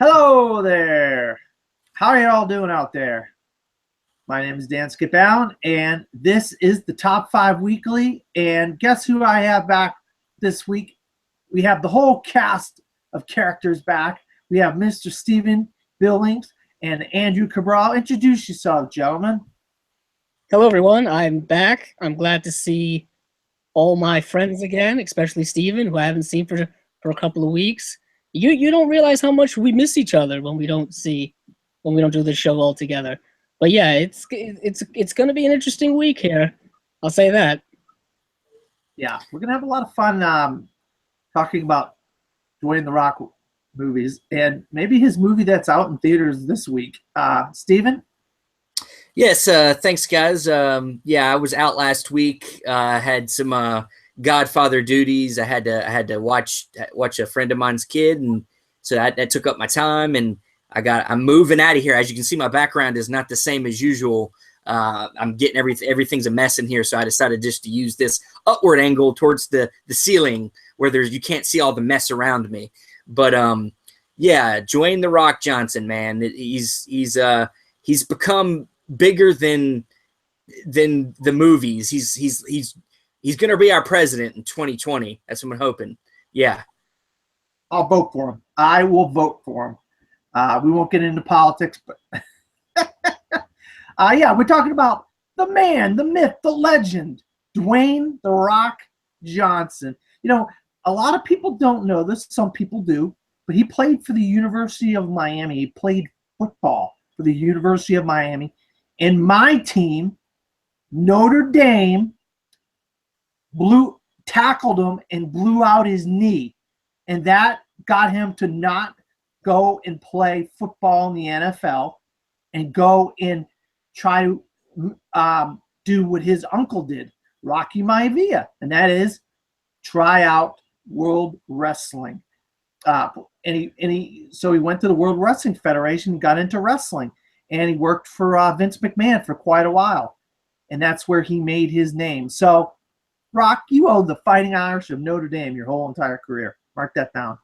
Hello there. How are you all doing out there? My name is Dan Skipbound, and this is the Top 5 Weekly. And guess who I have back this week? We have the whole cast of characters back. We have Mr. Stephen Billings and Andrew Cabral. Introduce yourself, gentlemen. Hello, everyone. I'm back. I'm glad to see all my friends again, especially Steven, who I haven't seen for a couple of weeks. You don't realize how much we miss each other when we don't do the show all together. But yeah, it's going to be an interesting week here. I'll say that. Yeah, we're going to have a lot of fun talking about Dwayne The Rock movies and maybe his movie that's out in theaters this week. Steven? Yes, thanks, guys. Yeah, I was out last week. Had some Godfather duties. I had to watch a friend of mine's kid, and so that took up my time. And I'm moving out of here. As you can see, my background is not the same as usual. I'm getting everything's a mess in here, so I decided just to use this upward angle towards the ceiling where you can't see all the mess around me. But yeah, Dwayne The Rock Johnson, man, he's become bigger than the movies. He's gonna be our president in 2020. That's what I'm hoping. Yeah, I'll vote for him. I will vote for him. We won't get into politics, but yeah, we're talking about the man, the myth, the legend, Dwayne The Rock Johnson. You know, a lot of people don't know this. Some people do, but he played for the University of Miami. He played football for the University of Miami. And my team, Notre Dame, tackled him and blew out his knee. And that got him to not go and play football in the NFL and go and try to do what his uncle did, Rocky Maivia, and that is try out World Wrestling. So he went to the World Wrestling Federation and got into wrestling. And he worked for Vince McMahon for quite a while. And that's where he made his name. So, Rock, you owe the Fighting Irish of Notre Dame your whole entire career. Mark that down.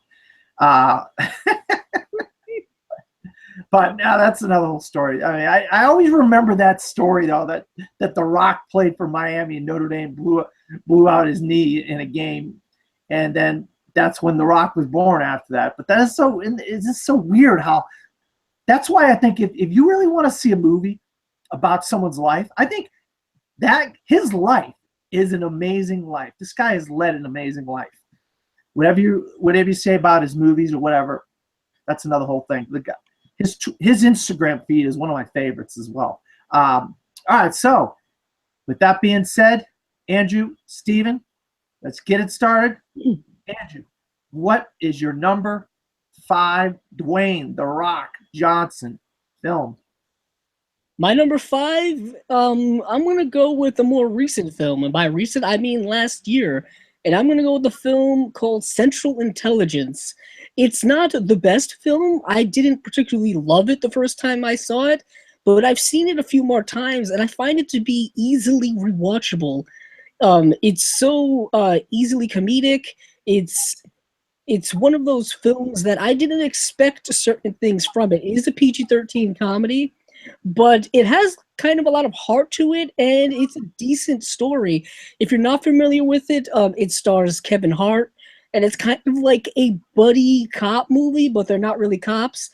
But now that's another whole story. I mean, I always remember that story, though, that The Rock played for Miami and Notre Dame blew out his knee in a game. And then that's when The Rock was born after that. But it's just so weird how – that's why I think if you really want to see a movie about someone's life, I think that his life is an amazing life. This guy has led an amazing life. Whatever you say about his movies or whatever, that's another whole thing. The guy, his Instagram feed is one of my favorites as well. All right, so with that being said, Andrew, Steven, let's get it started. Andrew, what is your number 5 Dwayne The Rock Johnson film? My number 5, I'm going to go with a more recent film. And by recent, I mean last year. And I'm going to go with a film called Central Intelligence. It's not the best film. I didn't particularly love it the first time I saw it, but I've seen it a few more times, and I find it to be easily rewatchable. It's so easily comedic. It's one of those films that I didn't expect certain things from it. It is a PG-13 comedy, but it has kind of a lot of heart to it, and it's a decent story. If you're not familiar with it, it stars Kevin Hart, and it's kind of like a buddy cop movie, but they're not really cops.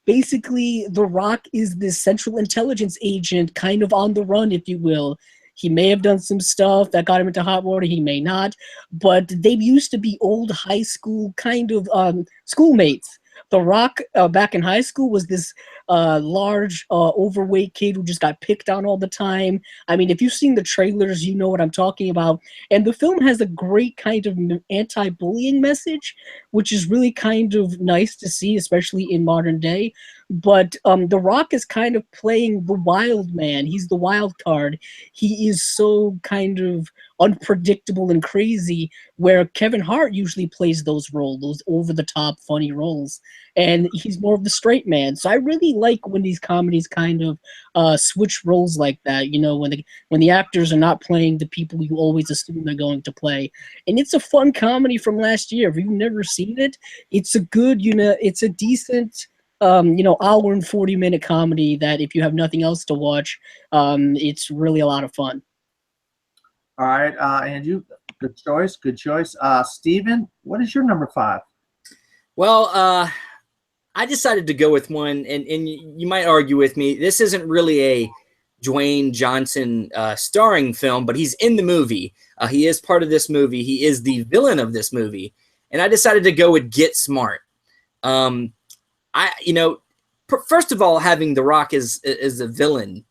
Basically, The Rock is this Central Intelligence agent, kind of on the run, if you will. He may have done some stuff that got him into hot water. He may not. But they used to be old high school kind of schoolmates. The Rock, back in high school, was this large, overweight kid who just got picked on all the time. I mean, if you've seen the trailers, you know what I'm talking about. And the film has a great kind of anti-bullying message, which is really kind of nice to see, especially in modern day. But The Rock is kind of playing the wild man. He's the wild card. He is so kind of unpredictable and crazy, where Kevin Hart usually plays those roles, those over-the-top funny roles. And he's more of the straight man. So I really like when these comedies kind of switch roles like that, when the actors are not playing the people you always assume they're going to play. And it's a fun comedy from last year. If you've never seen it, it's a good, it's a decent hour and 40-minute comedy that if you have nothing else to watch, it's really a lot of fun. All right, Andrew, good choice, good choice. Steven, what is your number 5? Well, I decided to go with one, and you might argue with me. This isn't really a Dwayne Johnson starring film, but he's in the movie. He is part of this movie. He is the villain of this movie, and I decided to go with Get Smart. First of all, having The Rock as a villain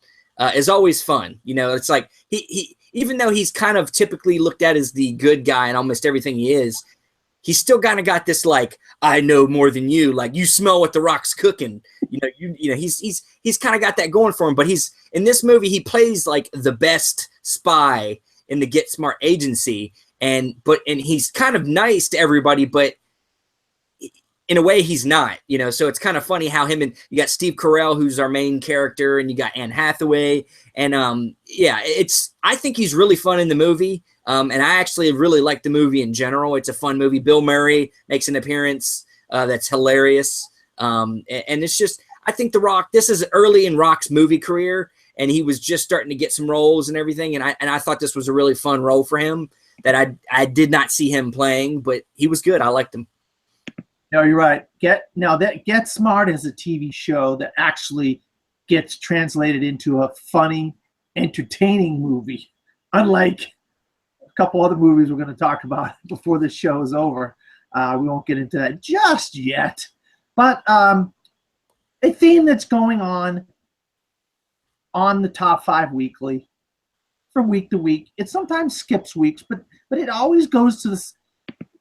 is always fun. It's like he even though he's kind of typically looked at as the good guy in almost everything he is, he's still kind of got this like, I know more than you, like you smell what The Rock's cooking. He's kind of got that going for him. But he's in this movie, he plays like the best spy in the Get Smart agency, and he's kind of nice to everybody, but in a way he's not, so it's kind of funny how him and you got Steve Carell, who's our main character, and you got Anne Hathaway. And I think he's really fun in the movie. And I actually really like the movie in general. It's a fun movie. Bill Murray makes an appearance that's hilarious. And it's just, I think The Rock, this is early in Rock's movie career, and he was just starting to get some roles and everything. And I thought this was a really fun role for him that I did not see him playing, but he was good. I liked him. No, you're right. Get Smart is a TV show that actually gets translated into a funny, entertaining movie. Unlike a couple other movies we're going to talk about before this show is over. We won't get into that just yet. But a theme that's going on the Top 5 Weekly from week to week. It sometimes skips weeks, but it always goes to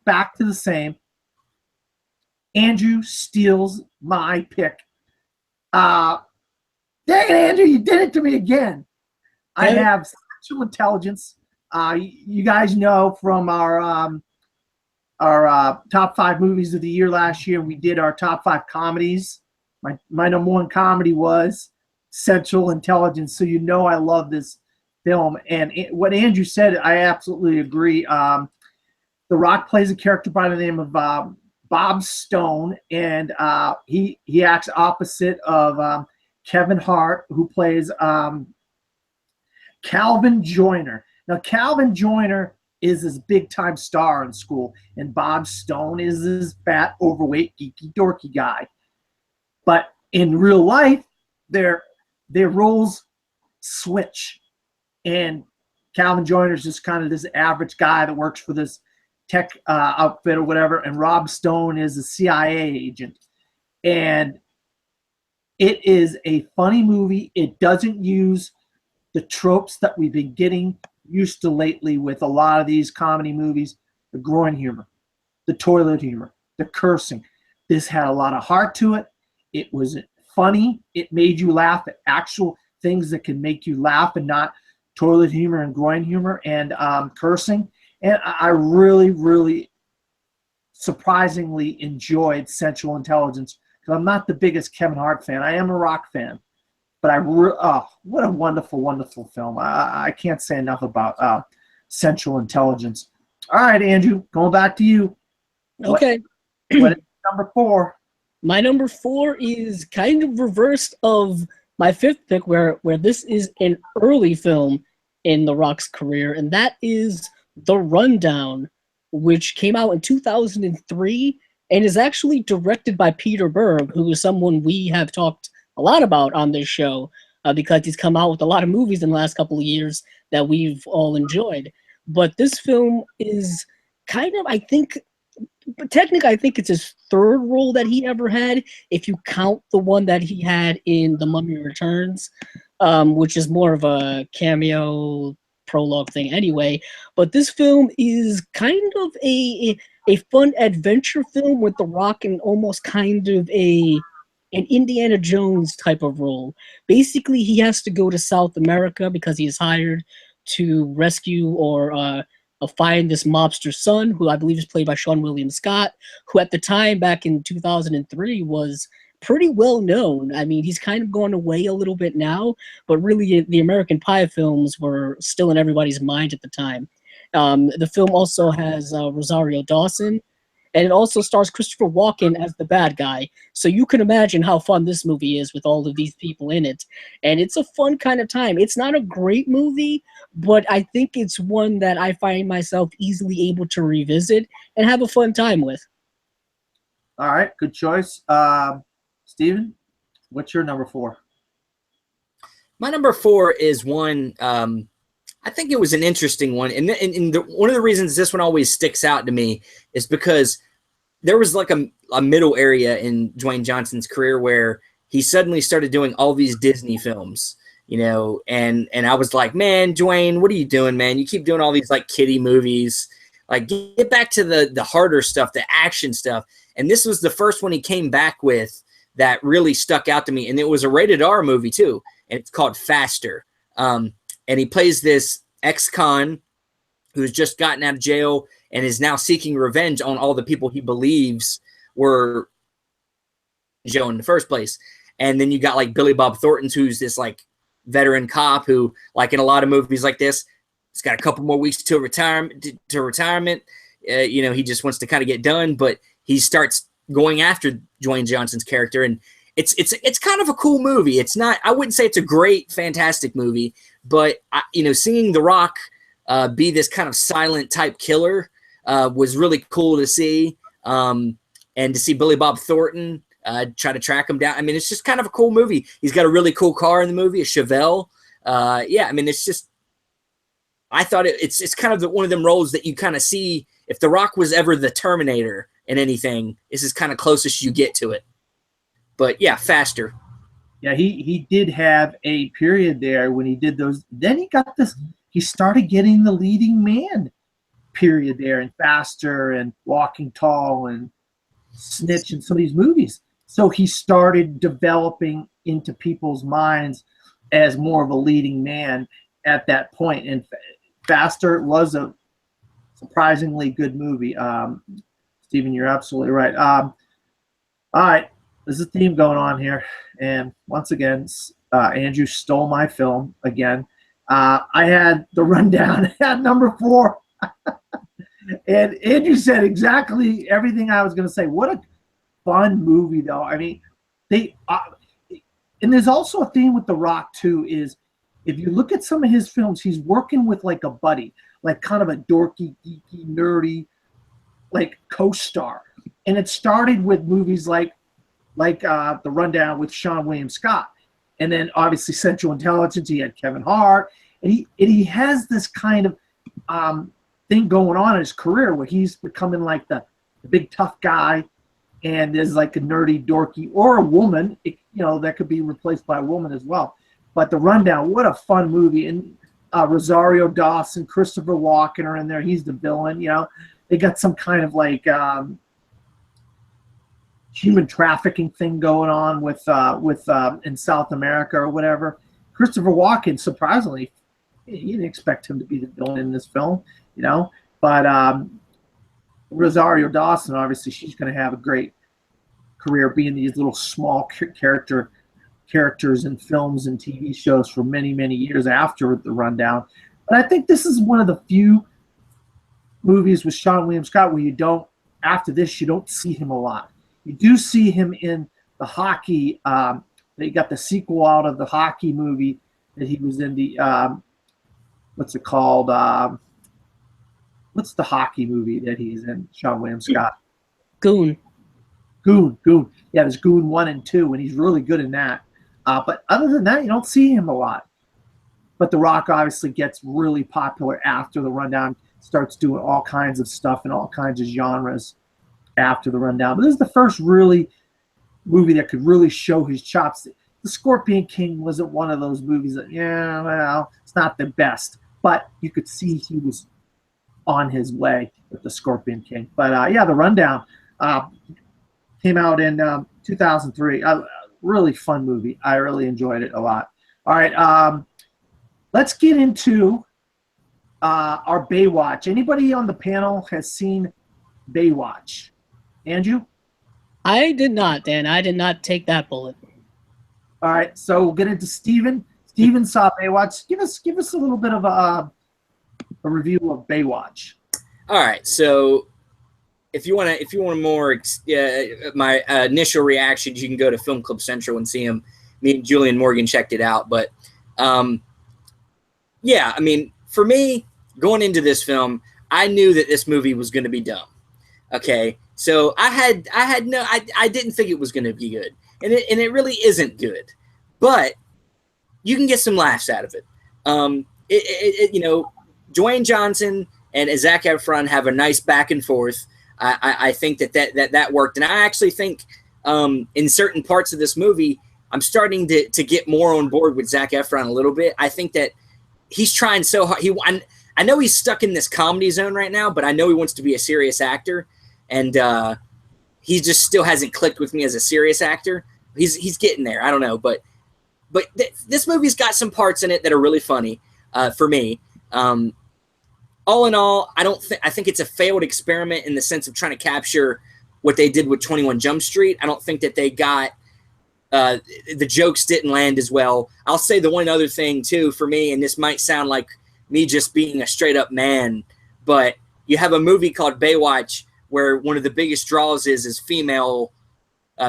back to the same. Andrew steals my pick. Dang it, Andrew, you did it to me again. I have Central Intelligence. You guys know from our top 5 movies of the year last year, we did our top 5 comedies. My number 1 comedy was Central Intelligence, so I love this film. And what Andrew said, I absolutely agree. The Rock plays a character by the name of Bob Stone, and he acts opposite of Kevin Hart, who plays Calvin Joyner. Now, Calvin Joyner is this big-time star in school, and Bob Stone is this fat, overweight, geeky, dorky guy. But in real life, their roles switch, and Calvin Joyner is just kind of this average guy that works for this tech outfit or whatever, and Rob Stone is a CIA agent. And it is a funny movie. It doesn't use the tropes that we've been getting used to lately with a lot of these comedy movies, the groin humor, the toilet humor, the cursing. This had a lot of heart to it. It was funny. It made you laugh at actual things that can make you laugh, and not toilet humor and groin humor and cursing. And I really, really surprisingly enjoyed Central Intelligence, because I'm not the biggest Kevin Hart fan. I am a Rock fan. But what a wonderful, wonderful film. I can't say enough about Central Intelligence. All right, Andrew, going back to you. Okay. What is number 4? My number 4 is kind of reversed of my 5th pick, where this is an early film in The Rock's career, and that is The Rundown, which came out in 2003 and is actually directed by Peter Berg, who is someone we have talked a lot about on this show because he's come out with a lot of movies in the last couple of years that we've all enjoyed. But this film is kind of, I think it's his 3rd role that he ever had, if you count the one that he had in The Mummy Returns, which is more of a cameo prologue thing anyway. But this film is kind of a fun adventure film with The Rock, and almost kind of a an Indiana Jones type of role. Basically, he has to go to South America because he is hired to rescue or find this mobster son, who I believe is played by Sean William Scott, who at the time back in 2003 was pretty well known. I mean, he's kind of gone away a little bit now, but really the American Pie films were still in everybody's mind at the time. The film also has Rosario Dawson, and it also stars Christopher Walken as the bad guy. So you can imagine how fun this movie is with all of these people in it. And it's a fun kind of time. It's not a great movie, but I think it's one that I find myself easily able to revisit and have a fun time with. All right, good choice. Steven, what's your number 4? My number 4 is one. I think it was an interesting one, and one of the reasons this one always sticks out to me is because there was like a middle area in Dwayne Johnson's career where he suddenly started doing all these Disney films, you know, and I was like, man, Dwayne, what are you doing, man? You keep doing all these like kiddie movies. Like, get back to the harder stuff, the action stuff. And this was the first one he came back with that really stuck out to me, and it was a rated R movie too, and it's called Faster. And he plays this ex-con who's just gotten out of jail and is now seeking revenge on all the people he believes were in jail in the first place. And then you got like Billy Bob Thornton, who's this like veteran cop who, like in a lot of movies like this, he's got a couple more weeks to retirement. You know, he just wants to kind of get done, but he starts going after Dwayne Johnson's character, and it's kind of a cool movie. It's not, I wouldn't say it's a great, fantastic movie, but you know, seeing The Rock be this kind of silent type killer was really cool to see, and to see Billy Bob Thornton try to track him down. I mean, it's just kind of a cool movie. He's got a really cool car in the movie, a Chevelle. Yeah, I mean, it's just, I thought it's kind of one of them roles that you kind of see. If The Rock was ever the Terminator in anything, this is kind of closest you get to it. But yeah, Faster. Yeah, he did have a period there when he did those. Then he got this. He started getting the leading man period there in Faster and Walking Tall and Snitch and some of these movies. So he started developing into people's minds as more of a leading man at that point. And Faster was a surprisingly good movie. Stephen, you're absolutely right. All right. There's a theme going on here, and once again, Andrew stole my film again. I had The Rundown at number 4, and Andrew said exactly everything I was going to say. What a fun movie, though. I mean, and there's also a theme with The Rock too. Is if you look at some of his films, he's working with like a buddy, like kind of a dorky, geeky, nerdy, like co-star, and it started with movies like The Rundown with Sean William Scott. And then obviously Central Intelligence, he had Kevin Hart. And he has this kind of thing going on in his career where he's becoming like the big tough guy, and there's like a nerdy dorky or a woman, you know, that could be replaced by a woman as well. But The Rundown, what a fun movie. And Rosario Dawson, Christopher Walken are in there. He's the villain, you know. They got some kind of like human trafficking thing going on with in South America or whatever. Christopher Walken, surprisingly, you didn't expect him to be the villain in this film, you know. But Rosario Dawson, obviously, she's going to have a great career being these little small characters in films and TV shows for many, many years after The Rundown. But I think this is one of the few movies with Sean William Scott where you don't, after this, you don't see him a lot. You do see him in the hockey. They got the sequel out of the hockey movie that he was in. The what's it called? What's the hockey movie that he's in? Sean William Scott. Goon. Yeah, there's Goon 1 and 2, and he's really good in that. But other than that, you don't see him a lot. But The Rock obviously gets really popular after The Rundown, starts doing all kinds of stuff in all kinds of genres after The Rundown. But this is the first really movie that could really show his chops. The Scorpion King wasn't one of those movies that, yeah, well, it's not the best. But you could see he was on his way with The Scorpion King. But, yeah, The Rundown came out in 2003. really fun movie. I really enjoyed it a lot. All right, let's get into our Baywatch. Anybody on the panel has seen Baywatch? Andrew? I did not, Dan. I did not take that bullet. All right, so we'll get into Steven. Steven saw Baywatch. Give us a little bit of a review of Baywatch. All right, so if you want more, my initial reactions, you can go to Film Club Central and see them. Me and Julian Morgan checked it out, but yeah, I mean, for me, going into this film, I knew that this movie was going to be dumb. Okay, so I didn't think it was going to be good, and it really isn't good, but you can get some laughs out of it. You know, Dwayne Johnson and Zac Efron have a nice back and forth. I think that worked, and I actually think in certain parts of this movie, I'm starting to get more on board with Zac Efron a little bit. I think that he's trying so hard. I know he's stuck in this comedy zone right now, but I know he wants to be a serious actor, and he just still hasn't clicked with me as a serious actor. He's getting there. I don't know, but this movie's got some parts in it that are really funny for me. All in all, I think it's a failed experiment in the sense of trying to capture what they did with 21 Jump Street. I don't think that they got the jokes didn't land as well. I'll say the one other thing too for me, and this might sound like me just being a straight up man, but you have a movie called Baywatch where one of the biggest draws is female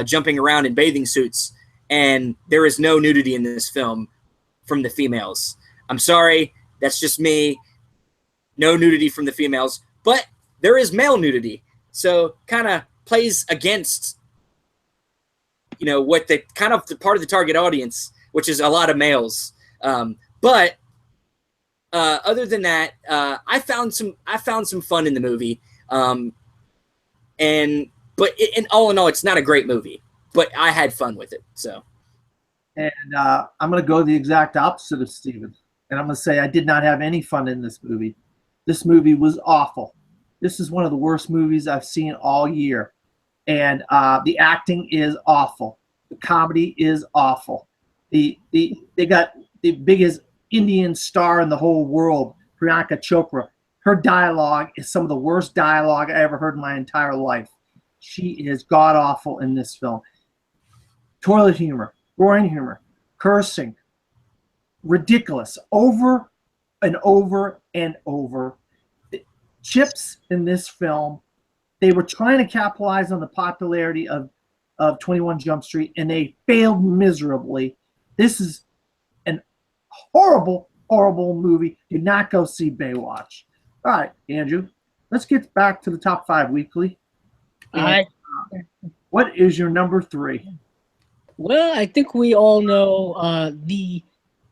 jumping around in bathing suits, and there is no nudity in this film from the females. I'm sorry, that's just me. No nudity from the females, but there is male nudity. So kind of plays against, you know, what the kind of the part of the target audience, which is a lot of males. But other than that, I found some fun in the movie. But all in all, it's not a great movie, but I had fun with it. So, and I'm going to go the exact opposite of Steven. And I'm going to say I did not have any fun in this movie. This movie was awful. This is one of the worst movies I've seen all year. And the acting is awful. The comedy is awful. They got the biggest Indian star in the whole world, Priyanka Chopra. Her dialogue is some of the worst dialogue I ever heard in my entire life. She is god-awful in this film. Toilet humor, groin humor, cursing, ridiculous, over and over and over. Chips in this film, they were trying to capitalize on the popularity of 21 Jump Street, and they failed miserably. This is an horrible, horrible movie. Do not go see Baywatch. All right, Andrew, let's get back to the top 5 weekly. All right. What is your number 3? Well, I think we all know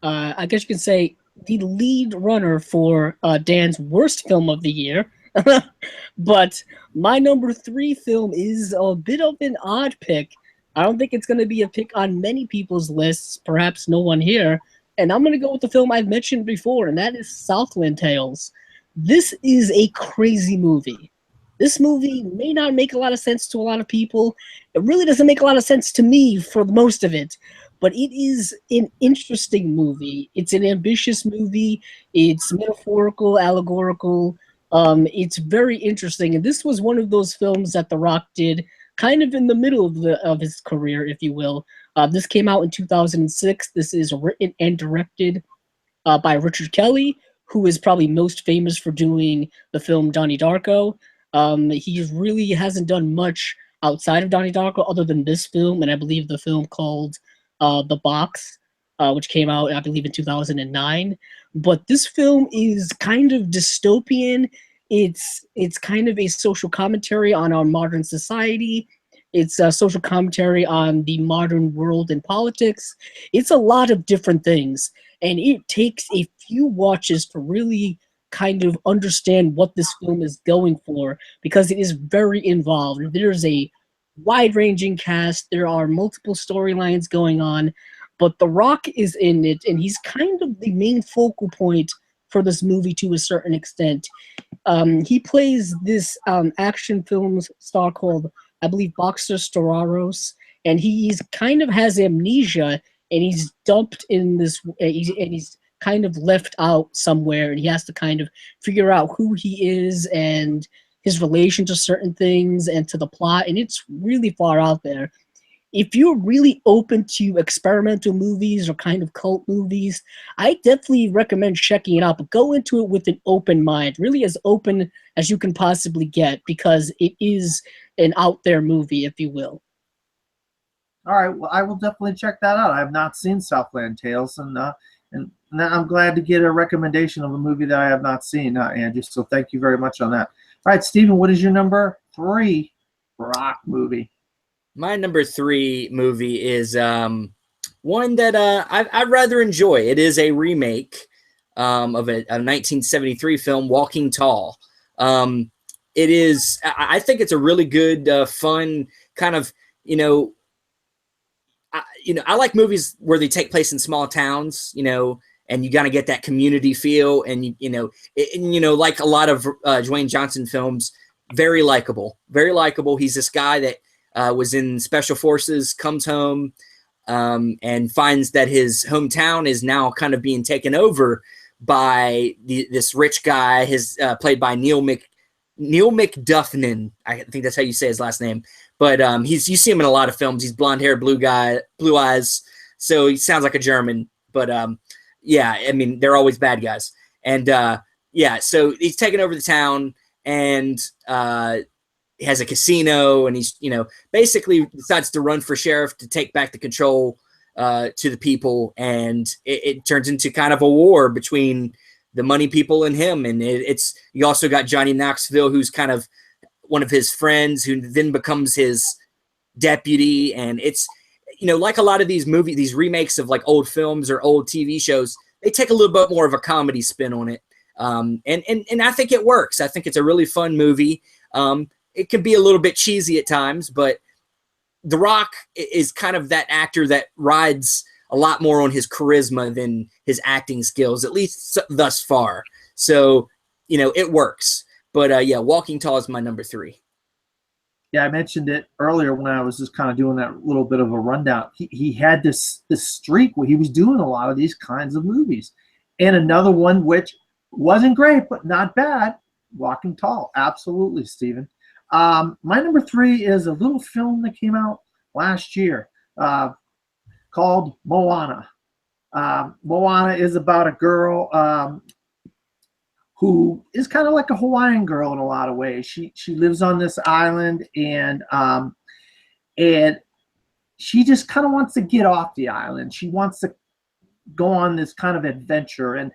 I guess you could say, the lead runner for Dan's worst film of the year. But my number 3 film is a bit of an odd pick. I don't think it's going to be a pick on many people's lists, perhaps no one here. And I'm going to go with the film I've mentioned before, and that is Southland Tales. This is a crazy movie. This movie may not make a lot of sense to a lot of people. It really doesn't make a lot of sense to me for most of it. But it is an interesting movie. It's an ambitious movie. It's metaphorical, allegorical. It's very interesting. And this was one of those films that The Rock did kind of in the middle of his career, if you will. This came out in 2006. This is written and directed by Richard Kelly, who is probably most famous for doing the film Donnie Darko. He really hasn't done much outside of Donnie Darko other than this film, and I believe the film called The Box, which came out, I believe, in 2009. But this film is kind of dystopian. It's kind of a social commentary on our modern society. It's a social commentary on the modern world and politics. It's a lot of different things, and it takes a few watches to really kind of understand what this film is going for, because it is very involved. There's a wide-ranging cast. There are multiple storylines going on, but The Rock is in it, and he's kind of the main focal point for this movie to a certain extent. He plays this action film star called, I believe, Boxer Storaros, and he's kind of has amnesia, and he's dumped in this, and he's kind of left out somewhere, and he has to kind of figure out who he is and his relation to certain things and to the plot, and it's really far out there. If you're really open to experimental movies or kind of cult movies, I definitely recommend checking it out, but go into it with an open mind, really as open as you can possibly get, because it is an out there movie, if you will. All right, well, I will definitely check that out. I have not seen Southland Tales, and I'm glad to get a recommendation of a movie that I have not seen, Andrew. So thank you very much on that. All right, Stephen, what is your number 3 rock movie? My number 3 movie is one that I rather enjoy. It is a remake of a 1973 film, Walking Tall. It is. I think it's a really good, fun kind of, I like movies where they take place in small towns, and you gotta get that community feel, and like a lot of Dwayne Johnson films, very likable. He's this guy that was in special forces, comes home, and finds that his hometown is now kind of being taken over by this rich guy, played by Neil McDuffnan. I think that's how you say his last name. But you see him in a lot of films. He's blonde hair, blue eyes. So he sounds like a German. But yeah, I mean, they're always bad guys. And yeah, so he's taken over the town, and he has a casino, and he's, basically decides to run for sheriff to take back the control to the people. And it turns into kind of a war between the money people and him. And you also got Johnny Knoxville, who's kind of one of his friends, who then becomes his deputy. And it's, like a lot of these remakes of like old films or old TV shows, they take a little bit more of a comedy spin on it. And I think it works. I think it's a really fun movie. It can be a little bit cheesy at times, but The Rock is kind of that actor that rides a lot more on his charisma than his acting skills, at least thus far. So, it works. But yeah, Walking Tall is my number 3. Yeah, I mentioned it earlier when I was just kind of doing that little bit of a rundown. He had this streak where he was doing a lot of these kinds of movies. And another one which wasn't great, but not bad, Walking Tall. Absolutely, Stephen. My number 3 is a little film that came out last year called Moana. Moana is about a girl who is kind of like a Hawaiian girl in a lot of ways. She lives on this island, and she just kind of wants to get off the island. She wants to go on this kind of adventure. And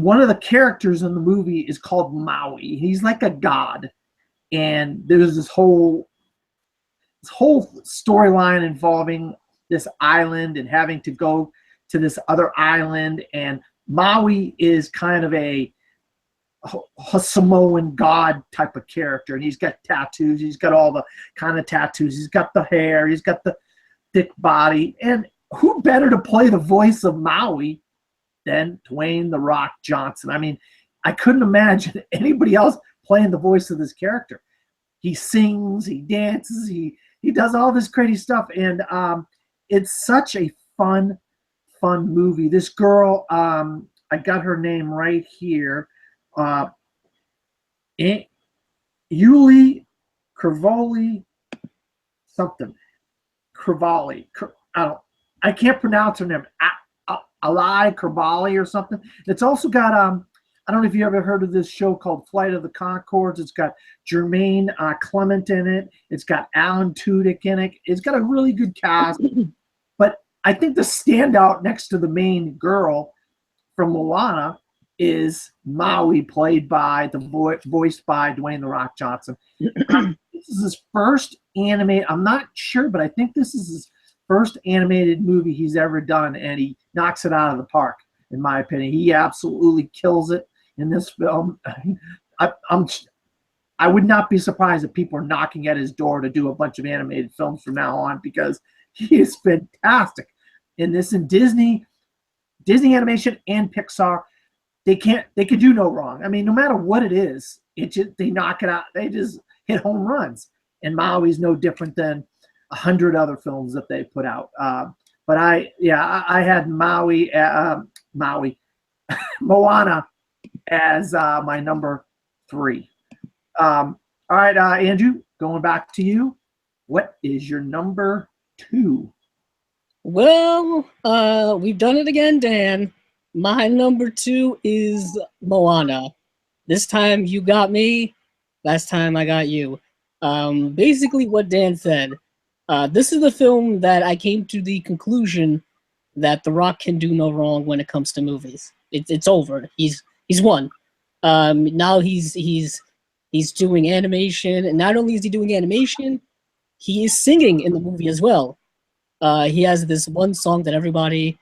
one of the characters in the movie is called Maui. He's like a god. And there's this whole storyline involving this island and having to go to this other island. And Maui is kind of a Samoan god type of character, and he's got tattoos. He's got all the kind of tattoos. He's got the hair. He's got the thick body. And who better to play the voice of Maui than Dwayne The Rock Johnson? I mean, I couldn't imagine anybody else playing the voice of this character. He sings, he dances, he does all this crazy stuff, and it's such a fun movie. This girl, I got her name right here, Yuli Crivoli something. Crivoli. I can't pronounce her name. Alai Crivoli or something. It's also got I don't know if you ever heard of this show called Flight of the Conchords. It's got Jermaine Clement in it. It's got Alan Tudyk in it. It's got a really good cast. But I think the standout next to the main girl from Moana is Maui, played by voiced by Dwayne The Rock Johnson. This is his first animated. I'm not sure, but I think this is his first animated movie he's ever done, and he knocks it out of the park, in my opinion. He absolutely kills it in this film. I would not be surprised if people are knocking at his door to do a bunch of animated films from now on, because he is fantastic in this. In Disney animation and Pixar, they could do no wrong. I mean, no matter what it is, they knock it out. They just hit home runs. And Maui's no different than 100 other films that they put out. But I had Moana as my number 3. All right, Andrew, going back to you. What is your number 2? Well, we've done it again, Dan. My number 2 is Moana. This time you got me. Last time I got you. Basically what Dan said. This is the film that I came to the conclusion that The Rock can do no wrong when it comes to movies. It's over. He's won. Now he's doing animation, and not only is he doing animation, he is singing in the movie as well. He has this one song that everybody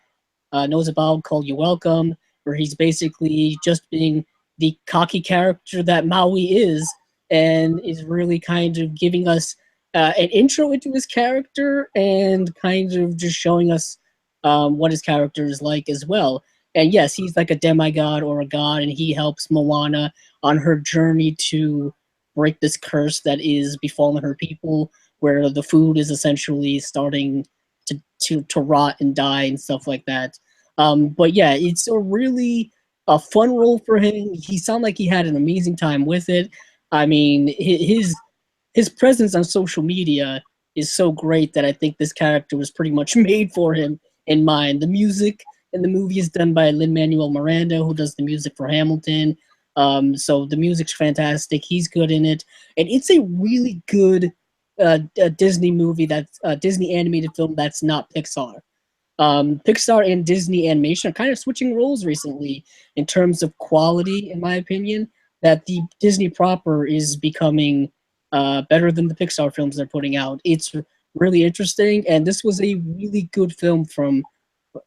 knows about called "You're Welcome," where he's basically just being the cocky character that Maui is, and is really kind of giving us an intro into his character and kind of just showing us what his character is like as well. And yes, he's like a demigod or a god, and he helps Moana on her journey to break this curse that is befalling her people, where the food is essentially starting to rot and die and stuff like that. But yeah, it's a really a fun role for him. He sounded like he had an amazing time with it. I mean, his presence on social media is so great that I think this character was pretty much made for him in mind. The music in the movie is done by Lin-Manuel Miranda, who does the music for Hamilton. So the music's fantastic. He's good in it, and it's a really good a Disney movie that's a Disney animated film that's not Pixar. Pixar and Disney animation are kind of switching roles recently in terms of quality, in my opinion. That the Disney proper is becoming better than the Pixar films they're putting out. It's really interesting, and this was a really good film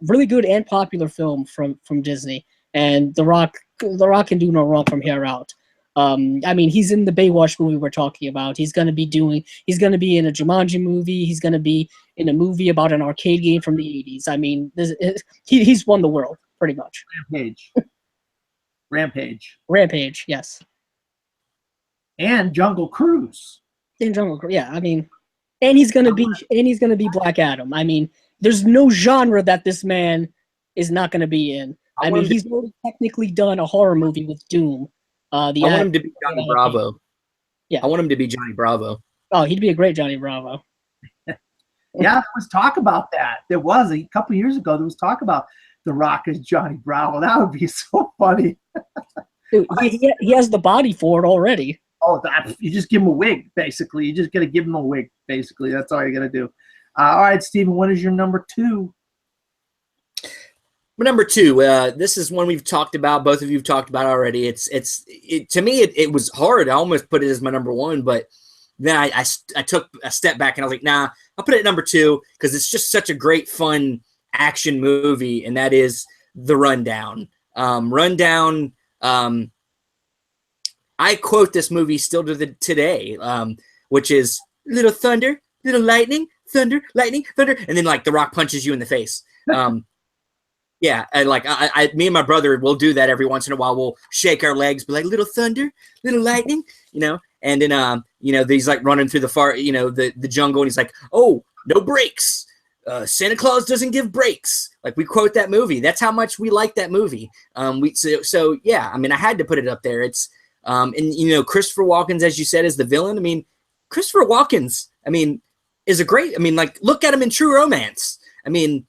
really good and popular film from Disney. And The Rock can do no wrong from here out. I mean, he's in the Baywatch movie we're talking about. He's gonna be in a Jumanji movie. He's gonna be in a movie about an arcade game from the 80s. I mean, he's won the world pretty much. Rampage, yes. And Jungle Cruise. Yeah. I mean, and he's gonna be Black Adam. I mean, there's no genre that this man is not gonna be in. I mean, he's already technically done a horror movie with Doom. I want him to be Johnny Bravo. Yeah. I want him to be Johnny Bravo. Oh, he'd be a great Johnny Bravo. Yeah, there was talk about that. There was a couple years ago. There was talk about The Rock as Johnny Bravo. That would be so funny. Dude, he has the body for it already. Oh, you just give him a wig, basically. You just got to give him a wig, basically. That's all you got to do. All right, Stephen, what is your number 2? Number 2, this is one we've talked about. Both of you have talked about already. To me, it was hard. I almost put it as my number 1, but then I took a step back and I was like, nah, I'll put it at number 2 because it's just such a great, fun action movie, and that is The Rundown. Rundown. I quote this movie still today, which is little thunder, little lightning, thunder, lightning, thunder, and then like The Rock punches you in the face. Yeah, and like me and my brother will do that every once in a while. We'll shake our legs, be like little thunder, little lightning, and then he's like running through the jungle, and he's like, oh, no brakes. Santa Claus doesn't give breaks. Like, we quote that movie. That's how much we like that movie. So yeah, I mean, I had to put it up there. It's and Christopher Walken, as you said, is the villain. I mean, Christopher Walken, is a great. I mean, like, look at him in True Romance. I mean,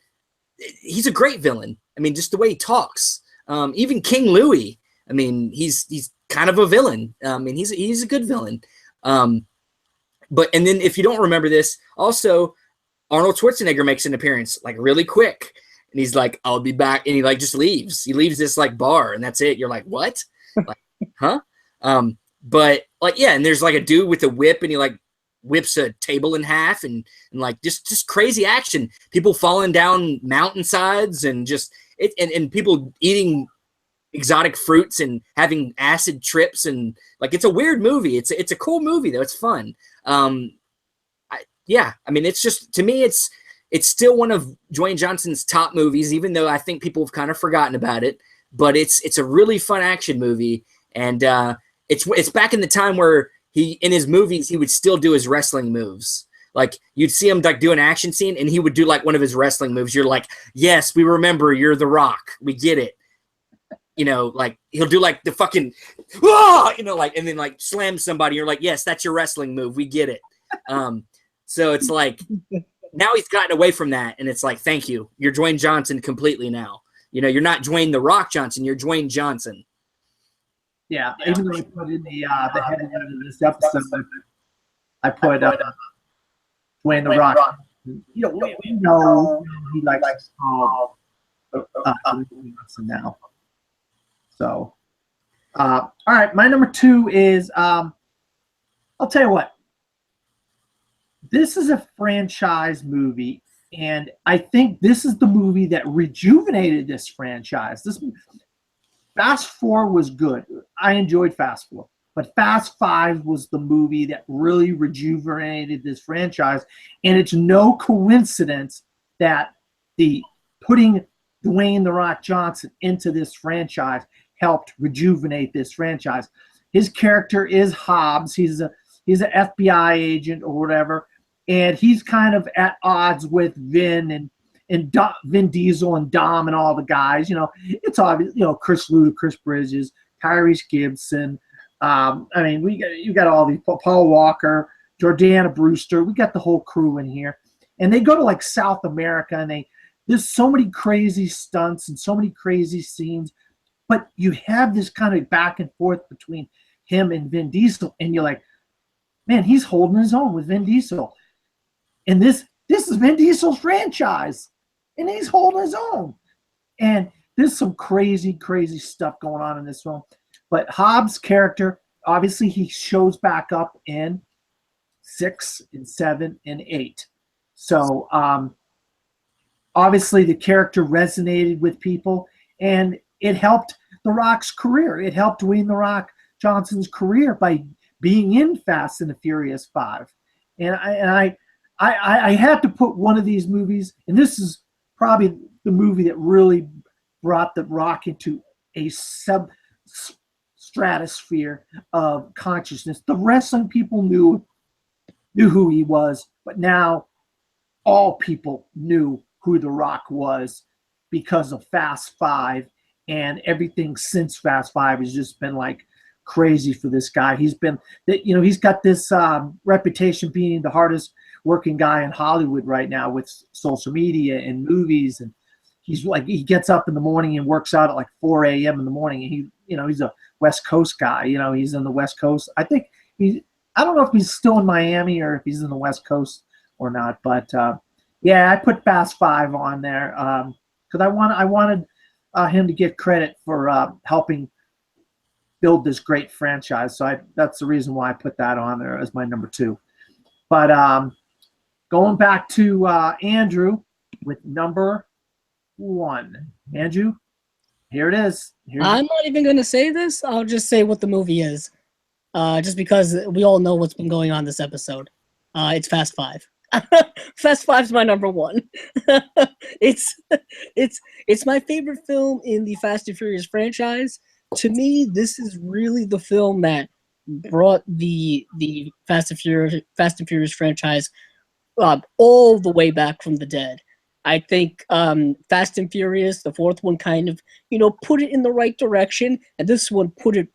he's a great villain. I mean, just the way he talks. Even King Louie. I mean, he's kind of a villain. I mean, he's a good villain. But then if you don't remember this, also Arnold Schwarzenegger makes an appearance like really quick, and he's like, "I'll be back," and he like just leaves. He leaves this like bar, and that's it. You're like, "What? Like, huh?" But like, yeah, and there's like a dude with a whip, and he like whips a table in half, and like just crazy action. People falling down mountainsides, and just and people eating exotic fruits and having acid trips, and like, it's a weird movie. It's a cool movie though. It's fun. Yeah, I mean, it's just, to me, it's still one of Dwayne Johnson's top movies, even though I think people have kind of forgotten about it. But it's a really fun action movie, and it's back in the time where in his movies he would still do his wrestling moves. Like you'd see him like do an action scene and he would do like one of his wrestling moves. You're like, yes, we remember, you're The Rock. We get it. You know, like he'll do like the fucking, you know, like, and then like slam somebody. You're like, yes, that's your wrestling move. We get it. So it's like, now he's gotten away from that. And it's like, thank you. You're Dwayne Johnson completely now. You know, you're not Dwayne The Rock Johnson. You're Dwayne Johnson. Yeah. Even though I put in the heading of this episode, I put Dwayne The Rock. You know, we know he likes Johnson now. So, all right. My number 2 is, I'll tell you what. This is a franchise movie, and I think this is the movie that rejuvenated this franchise. This Fast 4 was good. I enjoyed Fast 4. But Fast 5 was the movie that really rejuvenated this franchise. And it's no coincidence that the putting Dwayne The Rock Johnson into this franchise helped rejuvenate this franchise. His character is Hobbs. He's an FBI agent or whatever. And he's kind of at odds with Vin Vin Diesel and Dom and all the guys. You know, it's obvious, you know, Chris Bridges, Tyrese Gibson. I mean, you got all these, Paul Walker, Jordana Brewster. We got the whole crew in here. And they go to like South America, and there's so many crazy stunts and so many crazy scenes. But you have this kind of back and forth between him and Vin Diesel, and you're like, man, he's holding his own with Vin Diesel. And this is Vin Diesel's franchise, and he's holding his own. And there's some crazy, crazy stuff going on in this film. But Hobbs' character, obviously, he shows back up in 6 and 7 and 8. So obviously the character resonated with people, and it helped The Rock's career. It helped Dwayne The Rock Johnson's career by being in Fast and the Furious 5. And I had to put one of these movies, and this is probably the movie that really brought The Rock into a stratosphere of consciousness. The wrestling people knew who he was, but now all people knew who The Rock was because of Fast 5, and everything since Fast 5 has just been like crazy for this guy. He's been, you know, he's got this reputation being the hardest working guy in Hollywood right now with social media and movies, and he gets up in the morning and works out at like 4 a.m. in the morning, and he's a West Coast guy. You know, he's in the West Coast. I think I don't know if he's still in Miami or if he's in the West Coast or not, but yeah, I put Fast 5 on there because I wanted him to get credit for helping build this great franchise. So that's the reason why I put that on there as my number 2. But going back to Andrew with number 1. Andrew, here it is. I'm not even going to say this. I'll just say what the movie is, just because we all know what's been going on this episode. It's Fast 5. Fast 5's my number 1. It's my favorite film in the Fast and Furious franchise. To me, this is really the film that brought the Fast and Furious franchise all the way back from the dead. I think Fast and Furious, the 4th one, kind of, put it in the right direction, and this one put it,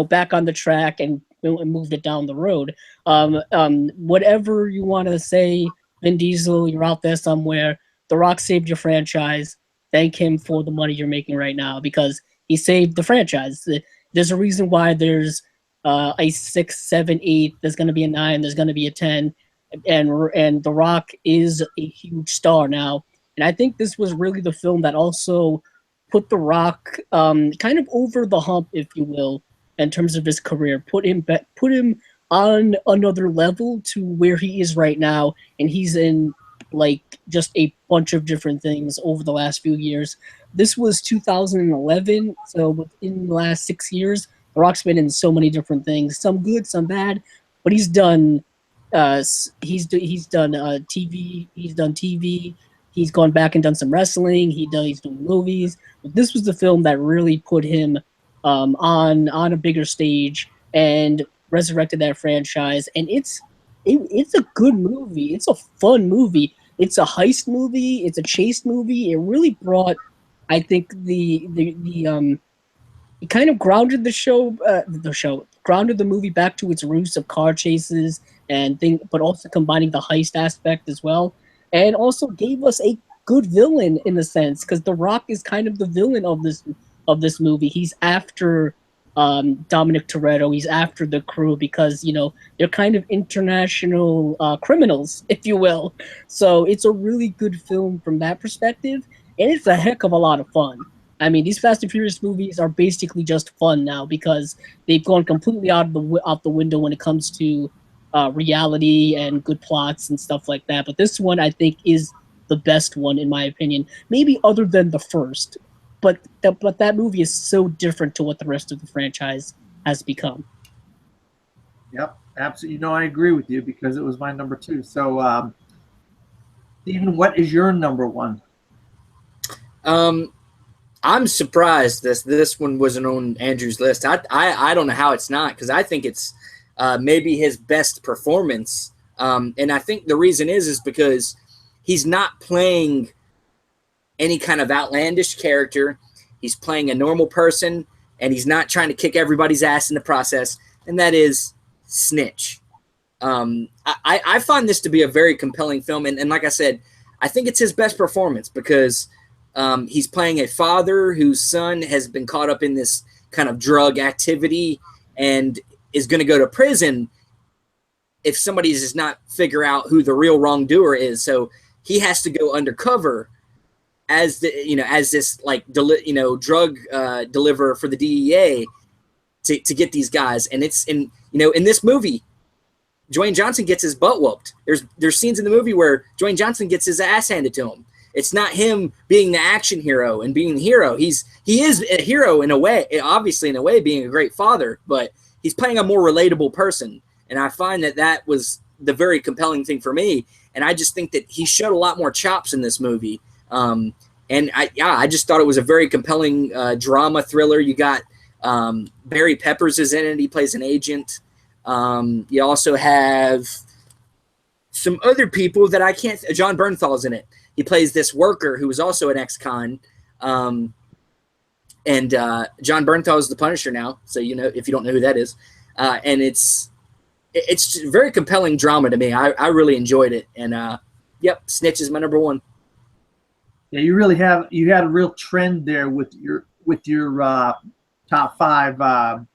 back on the track and moved it down the road. Whatever you want to say, Vin Diesel, you're out there somewhere. The Rock saved your franchise. Thank him for the money you're making right now, because he saved the franchise. There's a reason why there's a 6, 7, 8. There's going to be a 9. There's going to be a 10. And The Rock is a huge star now. And I think this was really the film that also put The Rock kind of over the hump, if you will, in terms of his career. Put him on another level to where he is right now. And he's in just a bunch of different things over the last few years. This was 2011, so within the last 6 years, The Rock's been in so many different things, some good, some bad, but he's done TV. He's done TV. He's gone back and done some wrestling. He's doing movies. But this was the film that really put him on a bigger stage and resurrected that franchise. And it's it's a good movie. It's a fun movie. It's a heist movie. It's a chase movie. It really brought, I think, it kind of grounded grounded the movie back to its roots of car chases and thing, but also combining the heist aspect as well, and also gave us a good villain in a sense because The Rock is kind of the villain of this movie. He's after Dominic Toretto. He's after the crew because they're kind of international criminals, if you will. So it's a really good film from that perspective, and it's a heck of a lot of fun. I mean, these Fast and Furious movies are basically just fun now because they've gone completely out the window when it comes to reality and good plots and stuff like that. But this one, I think, is the best one in my opinion. Maybe other than the first, but that movie is so different to what the rest of the franchise has become. Yep, absolutely. I agree with you because it was my number 2. So, Stephen, what is your number 1? I'm surprised this one wasn't on Andrew's list. I don't know how it's not, because I think it's maybe his best performance. And I think the reason is because he's not playing any kind of outlandish character. He's playing a normal person, and he's not trying to kick everybody's ass in the process, and that is Snitch. I find this to be a very compelling film, and like I said, I think it's his best performance because he's playing a father whose son has been caught up in this kind of drug activity and is going to go to prison if somebody does not figure out who the real wrongdoer is. So he has to go undercover as this drug deliverer for the DEA to get these guys. And it's in this movie, Dwayne Johnson gets his butt whooped. There's scenes in the movie where Dwayne Johnson gets his ass handed to him. It's not him being the action hero and being the hero. He is a hero in a way, obviously in a way being a great father, but he's playing a more relatable person. And I find that was the very compelling thing for me. And I just think that he showed a lot more chops in this movie. And I just thought it was a very compelling drama thriller. You got Barry Peppers is in it. He plays an agent. You also have some other people that I can't. John Bernthal's in it. He plays this worker who is also an ex-con. And John Bernthal is the Punisher now. So, if you don't know who that is. And it's very compelling drama to me. I really enjoyed it. And, Snitch is my number 1. Yeah, you had a real trend there with your top 5.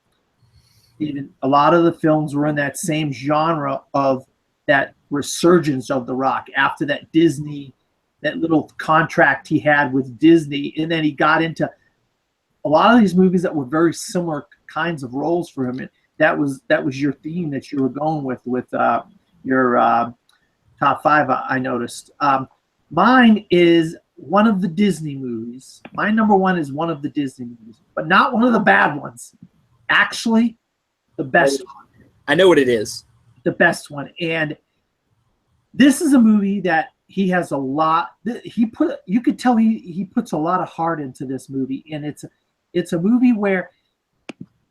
Even a lot of the films were in that same genre of that resurgence of The Rock after that little contract he had with Disney, and then he got into a lot of these movies that were very similar kinds of roles for him. And that was your theme that you were going with your top 5. I noticed. Mine is one of the Disney movies. My number 1 is one of the Disney movies, but not one of the bad ones. Actually, the best one. I know what it is. The best one. And this is a movie that he has a lot. You could tell he puts a lot of heart into this movie, and it's a movie where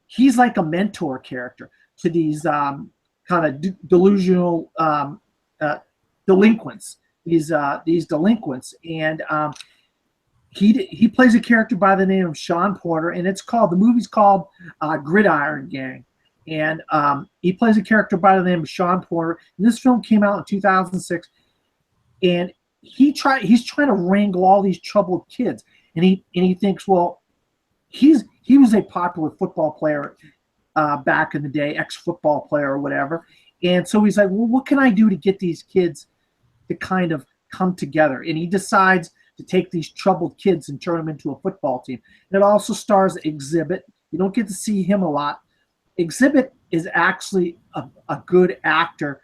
he's like a mentor character to these kind of delusional delinquents. These delinquents, and he plays a character by the name of Sean Porter, and the movie's called Gridiron Gang, and he plays a character by the name of Sean Porter. And this film came out in 2006, and he's trying to wrangle all these troubled kids, and he thinks, well, he was a popular football player back in the day, ex-football player or whatever, and so he's like, well, what can I do to get these kids to kind of come together? And he decides to take these troubled kids and turn them into a football team. And it also stars Exhibit. You don't get to see him a lot. Exhibit is actually a good actor.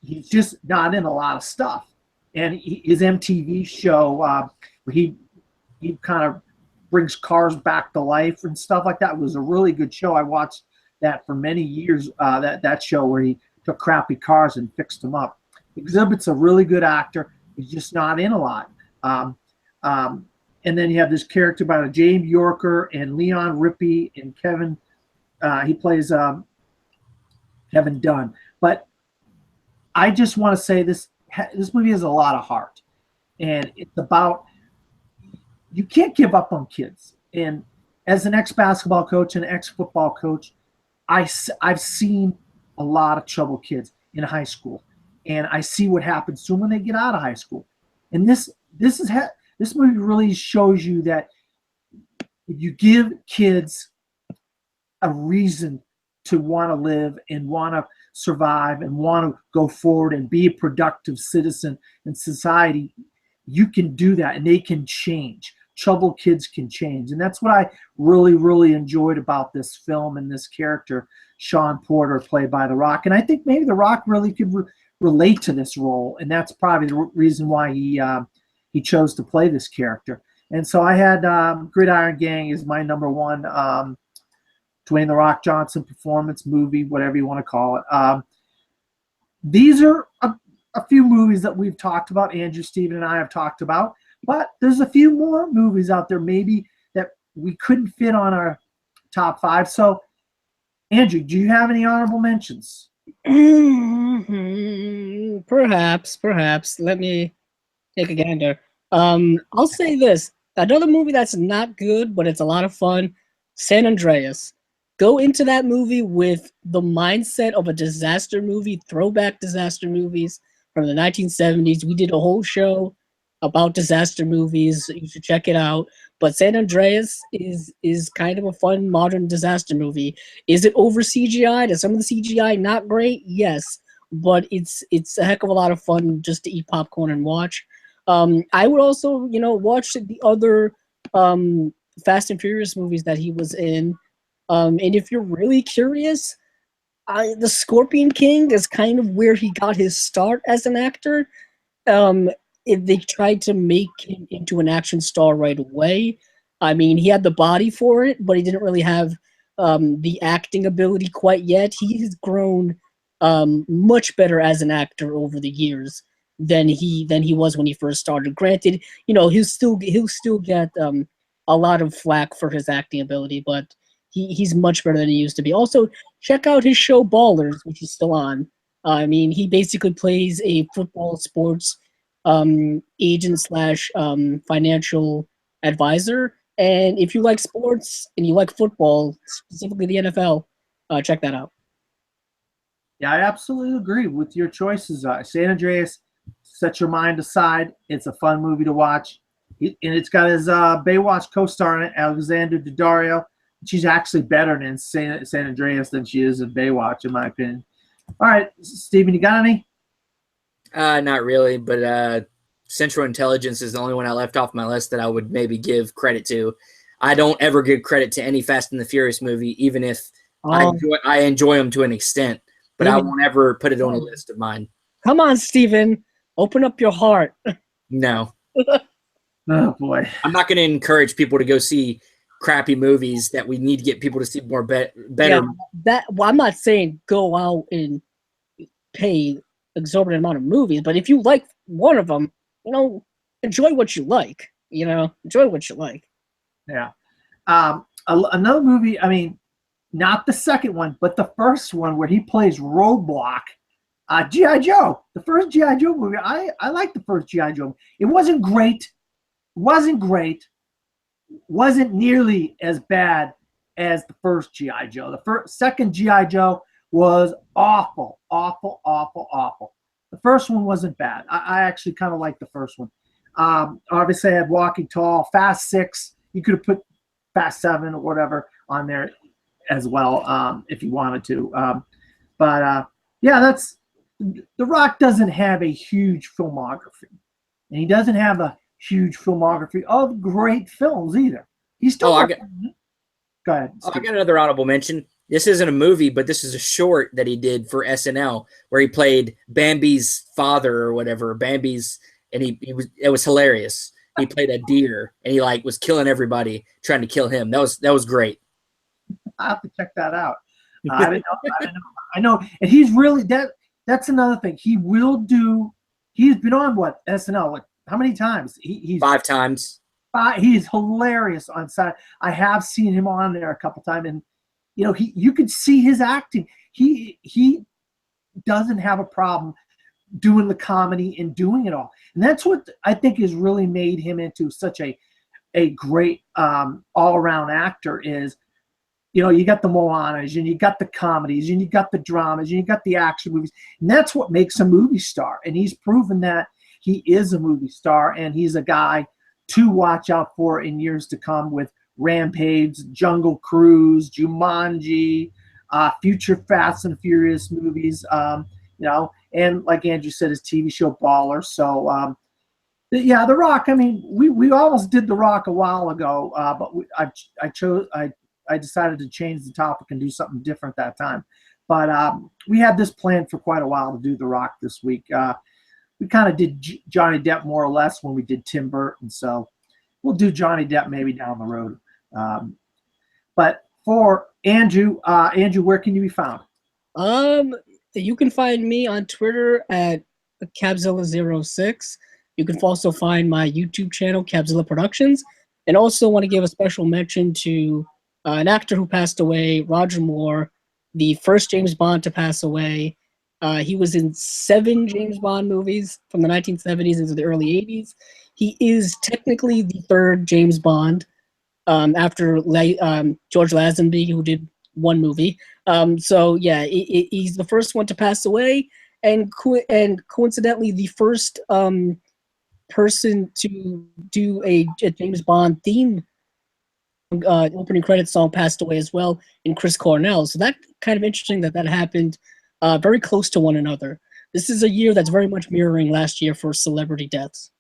He's just not in a lot of stuff. And his MTV show, where he kind of brings cars back to life and stuff like that, was a really good show. I watched that for many years, that show where he took crappy cars and fixed them up. Exhibit's a really good actor. He's just not in a lot. And then you have this character by James Yorker and Leon Rippey and Kevin. He plays Kevin Dunn. But I just want to say this movie has a lot of heart, and it's about you can't give up on kids. And as an ex-basketball coach and ex-football coach, I've seen a lot of troubled kids in high school, and I see what happens to them when they get out of high school. And this movie really shows you that if you give kids a reason to want to live and want to survive and want to go forward and be a productive citizen in society, you can do that, and they can change. Troubled kids can change. And that's what I really, really enjoyed about this film and this character, Sean Porter, played by The Rock. And I think maybe The Rock really could relate to this role, and that's probably the reason why he chose to play this character. And so I had Gridiron Gang is my number one Dwayne The Rock Johnson performance movie, whatever you want to call it. These are a few movies that we've talked about, Andrew, Steven, and I have talked about, but there's a few more movies out there maybe that we couldn't fit on our top 5. So, Andrew, do you have any honorable mentions? Perhaps. Let me take a gander. I'll say this. Another movie that's not good, but it's a lot of fun, San Andreas. Go into that movie with the mindset of a disaster movie, throwback disaster movies from the 1970s. We did a whole show about disaster movies. You should check it out. But San Andreas is kind of a fun modern disaster movie. Is it over CGI? Is some of the CGI not great? Yes, but it's a heck of a lot of fun just to eat popcorn and watch. I would also, watch the other Fast and Furious movies that he was in. And if you're really curious, the Scorpion King is kind of where he got his start as an actor. If they tried to make him into an action star right away. I mean, he had the body for it, but he didn't really have the acting ability quite yet. He has grown much better as an actor over the years than he was when he first started. Granted, he'll still get a lot of flack for his acting ability, but he's much better than he used to be. Also, check out his show Ballers, which is still on. I mean, he basically plays a football sports agent slash financial advisor. And if you like sports and you like football, specifically the NFL, check that out. Yeah, I absolutely agree with your choices. San Andreas, set your mind aside. It's a fun movie to watch. And it's got his Baywatch co-star in it, Alexander Daddario. She's actually better in San Andreas than she is in Baywatch, in my opinion. All right, Steven, you got any? Not really, but Central Intelligence is the only one I left off my list that I would maybe give credit to. I don't ever give credit to any Fast and the Furious movie, even if I enjoy them to an extent, but I won't ever put it on a list of mine. Come on, Steven. Open up your heart. No. Oh, boy. I'm not going to encourage people to go see crappy movies that we need to get people to see more better. Yeah, I'm not saying go out and pay exorbitant amount of movies, but if you like one of them, enjoy what you like. Enjoy what you like. Yeah. Another movie, I mean, not the second one, but the first one where he plays Roadblock, G.I. Joe. The first G.I. Joe movie, I like the first G.I. Joe. It wasn't great. Wasn't nearly as bad as the first G.I. Joe. The second G.I. Joe was awful. The first one wasn't bad. I actually kind of liked the first one. Obviously, I had Walking Tall, Fast 6. You could have put Fast 7 or whatever on there as well if you wanted to. Yeah, that's The Rock doesn't have a huge filmography, and he doesn't have a huge filmography of great films either. He's still. Go ahead. I got another honorable mention. This isn't a movie, but this is a short that he did for SNL where he played Bambi's father or whatever. And it was hilarious. He played a deer and he was killing everybody trying to kill him. That was great. I have to check that out. I didn't know. I know, and he's really that's another thing. He's been on SNL how many times? He's 5 times. He's hilarious on Saturday. I have seen him on there a couple times, and you could see his acting. He doesn't have a problem doing the comedy and doing it all. And that's what I think has really made him into such a great all-around actor is, you got the Moanas and you got the comedies and you got the dramas and you got the action movies. And that's what makes a movie star. And he's proven that he is a movie star, and he's a guy to watch out for in years to come with Rampage, Jungle Cruise, Jumanji, future Fast and Furious movies, and like Andrew said, his TV show Baller. So, yeah, The Rock. I mean, we almost did The Rock a while ago, but I decided to change the topic and do something different that time. But we had this planned for quite a while to do The Rock this week. We kind of did Johnny Depp more or less when we did Tim Burton, so we'll do Johnny Depp maybe down the road. But for Andrew, where can you be found? You can find me on Twitter at Cabzilla06. You can also find my YouTube channel, Cabzilla Productions, and also want to give a special mention to an actor who passed away, Roger Moore, the first James Bond to pass away. He was in 7 James Bond movies from the 1970s into the early 80s. He is technically the 3rd James Bond after George Lazenby, who did 1 movie. So yeah, he's the first one to pass away, and coincidentally, the first person to do a James Bond theme opening credits song passed away as well in Chris Cornell. So that kind of interesting that happened very close to one another. This is a year that's very much mirroring last year for celebrity deaths.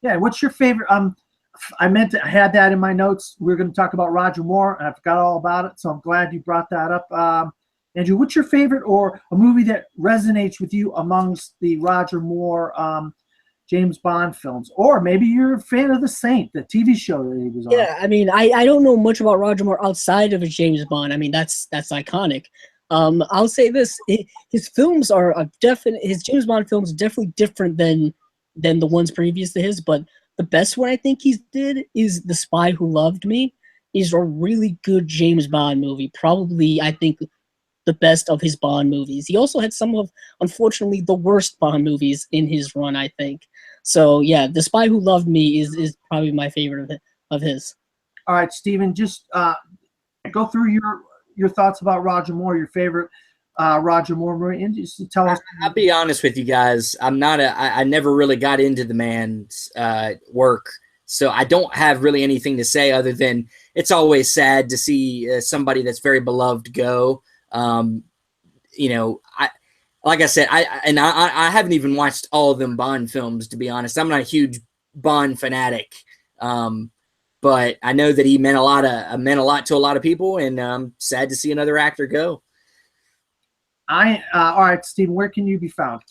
Yeah, what's your favorite? I had that in my notes. We were going to talk about Roger Moore, and I forgot all about it, so I'm glad you brought that up. Andrew, what's your favorite or a movie that resonates with you amongst the Roger Moore James Bond films? Or maybe you're a fan of The Saint, the TV show that he was on. Yeah, I mean, I don't know much about Roger Moore outside of his James Bond. I mean, that's iconic. I'll say this: his films are his James Bond films are definitely different than the ones previous to his. But the best one I think he's did is The Spy Who Loved Me. Is a really good James Bond movie. Probably, I think, the best of his Bond movies. He also had some of, unfortunately, the worst Bond movies in his run, I think. So yeah, The Spy Who Loved Me is probably my favorite of his. All right, Stephen, just go through your thoughts about Roger Moore, your favorite Roger Moore movie, and just tell us. I'll be honest with you guys. I never really got into the man's work, so I don't have really anything to say other than it's always sad to see somebody that's very beloved go. Like I said, I haven't even watched all of them Bond films, to be honest. I'm not a huge Bond fanatic, but I know that he meant a lot to a lot of people, and I'm sad to see another actor go. All right, Stephen, where can you be found?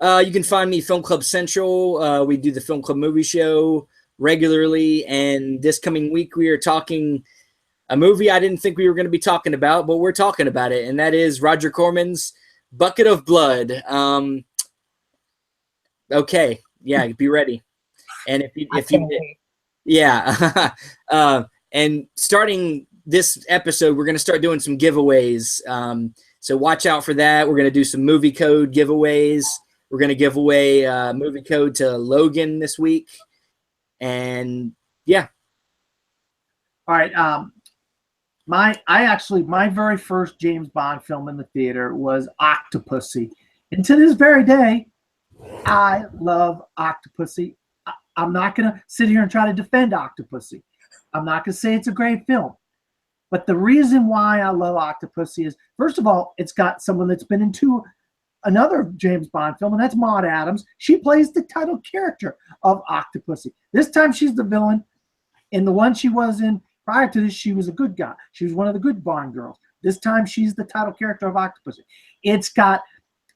You can find me Film Club Central. We do the Film Club movie show regularly, and this coming week we are talking a movie I didn't think we were going to be talking about, but we're talking about it, and that is Roger Corman's Bucket of Blood. Okay, yeah, be ready. And if you yeah, and starting this episode, we're going to start doing some giveaways. So watch out for that. We're going to do some movie code giveaways. We're going to give away a movie code to Logan this week, and yeah. All right. My very first James Bond film in the theater was Octopussy. And to this very day, I love Octopussy. I'm not going to sit here and try to defend Octopussy. I'm not going to say it's a great film. But the reason why I love Octopussy is, first of all, it's got someone that's been into another James Bond film, and that's Maud Adams. She plays the title character of Octopussy. This time she's the villain. In the one she was in prior to this, she was a good guy. She was one of the good Bond girls. This time, she's the title character of Octopussy. It's got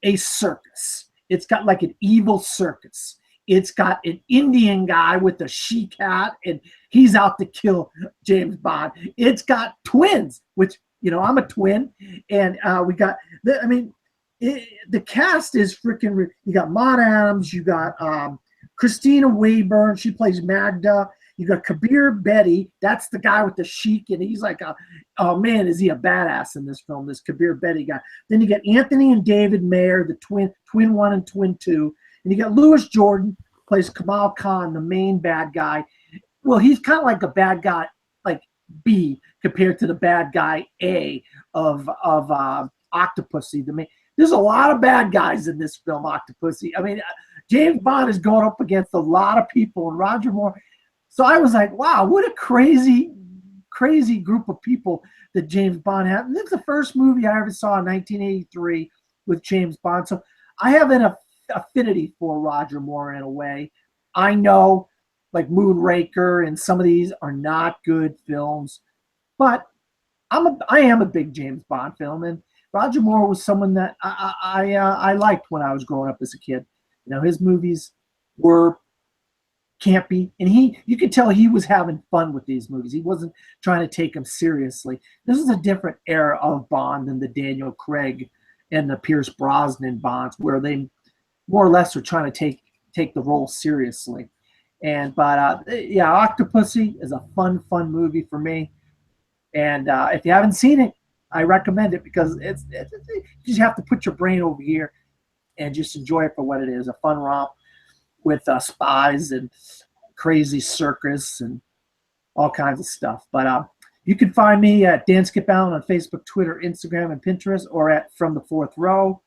a circus. It's got like an evil circus. It's got an Indian guy with a she-cat, and he's out to kill James Bond. It's got twins, which, I'm a twin, and we got, the cast is freaking, you got Maud Adams, you got Christina Wayburn, she plays Magda. You got Kabir Bedi. That's the guy with the chic, and he's like, oh man, is he a badass in this film? This Kabir Bedi guy. Then you got Anthony and David Mayer, the twin one and twin two, and you got Louis Jordan plays Kamal Khan, the main bad guy. Well, he's kind of like a bad guy, like B compared to the bad guy A of Octopussy. There's a lot of bad guys in this film, Octopussy. I mean, James Bond is going up against a lot of people, and Roger Moore. So I was like, wow, what a crazy group of people that James Bond had. And this is the first movie I ever saw in 1983 with James Bond. So I have an affinity for Roger Moore in a way. I know like Moonraker and some of these are not good films, but I am a big James Bond film, and Roger Moore was someone that I liked when I was growing up as a kid. You know, his movies were campy, and you could tell he was having fun with these movies. He wasn't trying to take them seriously. This is a different era of Bond than the Daniel Craig and the Pierce Brosnan Bonds, where they more or less are trying to take the role seriously. But Octopussy is a fun movie for me. And if you haven't seen it, I recommend it because it's you just have to put your brain over here and just enjoy it for what it is, a fun romp with spies and crazy circus and all kinds of stuff. But you can find me at Dan Skip Allen on Facebook, Twitter, Instagram, and Pinterest, or at From the Fourth Row.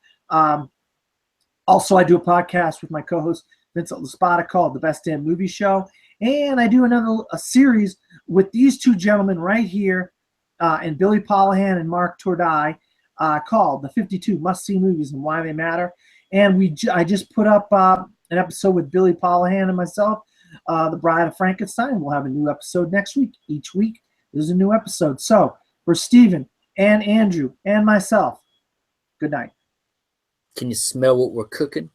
Also, I do a podcast with my co-host Vincent Laspada called The Best Damn Movie Show, and I do a series with these two gentlemen right here, and Billy Polihan and Mark Tordai, called The 52 Must-See Movies and Why They Matter. And I just put up an episode with Billy Polihan and myself, The Bride of Frankenstein. We'll have a new episode next week. Each week there's a new episode. So for Stephen and Andrew and myself, good night. Can you smell what we're cooking?